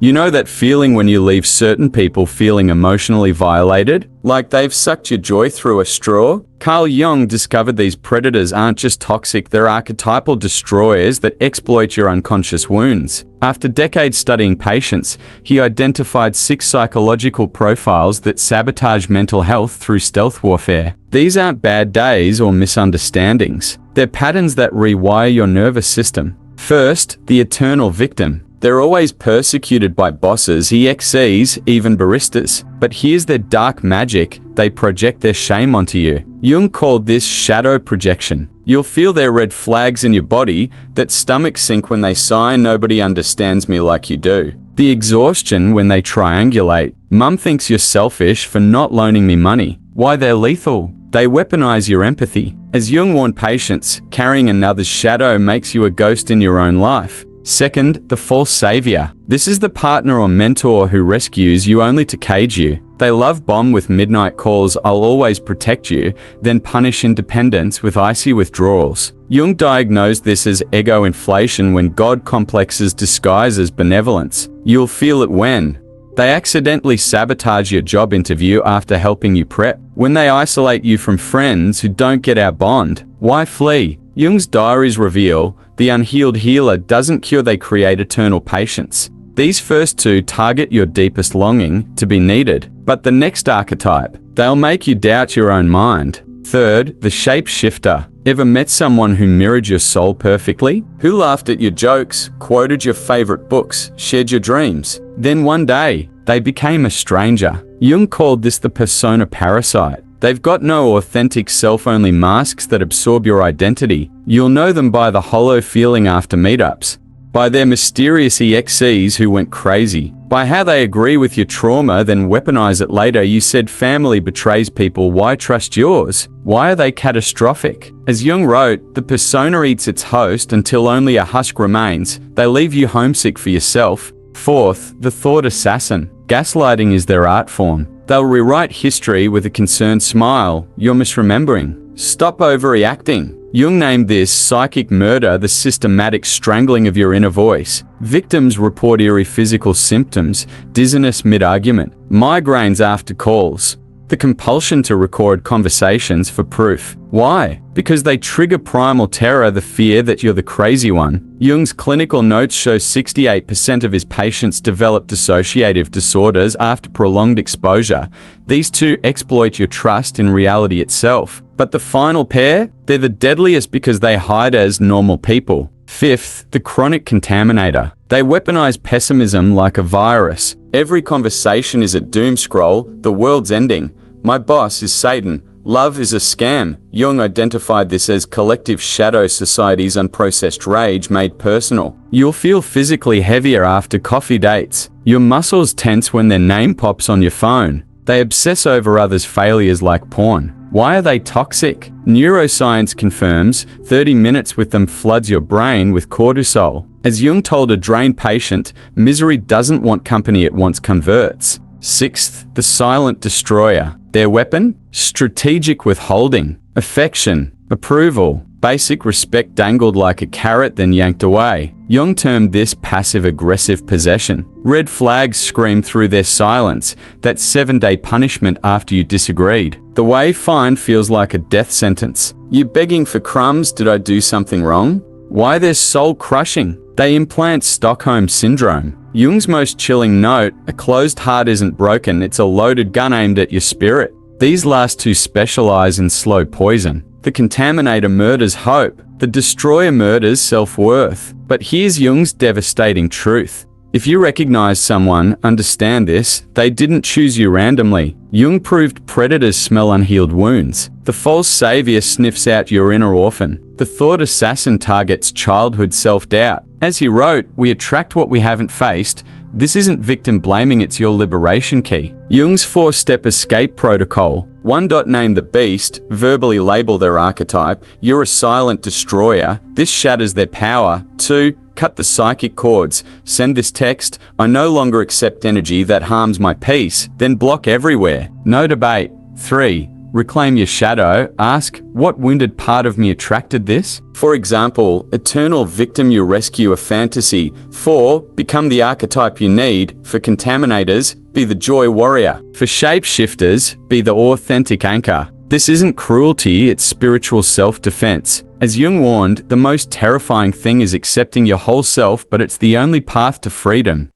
You know that feeling when you leave certain people feeling emotionally violated? Like they've sucked your joy through a straw? Carl Jung discovered these predators aren't just toxic, they're archetypal destroyers that exploit your unconscious wounds. After decades studying patients, he identified 6 psychological profiles that sabotage mental health through stealth warfare. These aren't bad days or misunderstandings. They're patterns that rewire your nervous system. First, the eternal victim. They're always persecuted by bosses, EXEs, even baristas. But here's their dark magic: they project their shame onto you. Jung called this shadow projection. You'll feel their red flags in your body, that stomach sink when they sigh, "Nobody understands me like you do." The exhaustion when they triangulate. "Mum thinks you're selfish for not loaning me money." Why they're lethal? They weaponize your empathy. As Jung warned patients, carrying another's shadow makes you a ghost in your own life. Second, the false savior. This is the partner or mentor who rescues you only to cage you. They love bomb with midnight calls, "I'll always protect you," then punish independence with icy withdrawals. Jung diagnosed this as ego inflation, when God complexes disguise as benevolence. You'll feel it when they accidentally sabotage your job interview after helping you prep. When they isolate you from friends who don't get our bond. Why flee? Jung's diaries reveal the unhealed healer doesn't cure, they create eternal patience. These first 2 target your deepest longing to be needed. But the next archetype, they'll make you doubt your own mind. Third, the shapeshifter. Ever met someone who mirrored your soul perfectly? Who laughed at your jokes, quoted your favorite books, shared your dreams? Then one day, they became a stranger. Jung called this the persona parasite. They've got no authentic self, only masks that absorb your identity. You'll know them by the hollow feeling after meetups, by their mysterious EXEs who went crazy, by how they agree with your trauma then weaponize it later. You said family betrays people, why trust yours? Why are they catastrophic? As Jung wrote, the persona eats its host until only a husk remains. They leave you homesick for yourself. Fourth, the thought assassin. Gaslighting is their art form. They'll rewrite history with a concerned smile. "You're misremembering. Stop overreacting." Jung named this psychic murder, the systematic strangling of your inner voice. Victims report eerie physical symptoms, dizziness mid-argument, migraines after calls, the compulsion to record conversations for proof. Why? Because they trigger primal terror, the fear that you're the crazy one. Jung's clinical notes show 68% of his patients develop dissociative disorders after prolonged exposure. These 2 exploit your trust in reality itself. But the final pair, they're the deadliest because they hide as normal people. Fifth, the chronic contaminator. They weaponize pessimism like a virus. Every conversation is a doom scroll. The world's ending. My boss is Satan. Love is a scam. Jung identified this as collective shadow society's unprocessed rage made personal. You'll feel physically heavier after coffee dates. Your muscles tense when their name pops on your phone. They obsess over others' failures like porn. Why are they toxic? Neuroscience confirms 30 minutes with them floods your brain with cortisol. As Jung told a drained patient, misery doesn't want company, it wants converts. Sixth, the silent destroyer. Their weapon? Strategic withholding, affection, approval, basic respect dangled like a carrot then yanked away. Jung termed this passive-aggressive possession. Red flags scream through their silence, that 7-day punishment after you disagreed. The way fine feels like a death sentence. You begging for crumbs, did I do something wrong? Why they're soul-crushing? They implant Stockholm Syndrome. Jung's most chilling note, a closed heart isn't broken, it's a loaded gun aimed at your spirit. These last 2 specialize in slow poison. The contaminator murders hope, the destroyer murders self-worth. But here's Jung's devastating truth. If you recognize someone, understand this, they didn't choose you randomly. Jung proved predators smell unhealed wounds. The false savior sniffs out your inner orphan. The thought assassin targets childhood self-doubt. As he wrote, we attract what we haven't faced. This isn't victim blaming, it's your liberation key. Jung's 4-step escape protocol. 1. Name the beast, verbally label their archetype. You're a silent destroyer. This shatters their power. 2. Cut the psychic cords. Send this text, I no longer accept energy that harms my peace. Then block everywhere. No debate. 3. reclaim your shadow, ask, what wounded part of me attracted this? For example, eternal victim, you rescue a fantasy. 4. Become the archetype you need. For contaminators, be the joy warrior. For shapeshifters, be the authentic anchor. This isn't cruelty, it's spiritual self-defense. As Jung warned, the most terrifying thing is accepting your whole self, but it's the only path to freedom.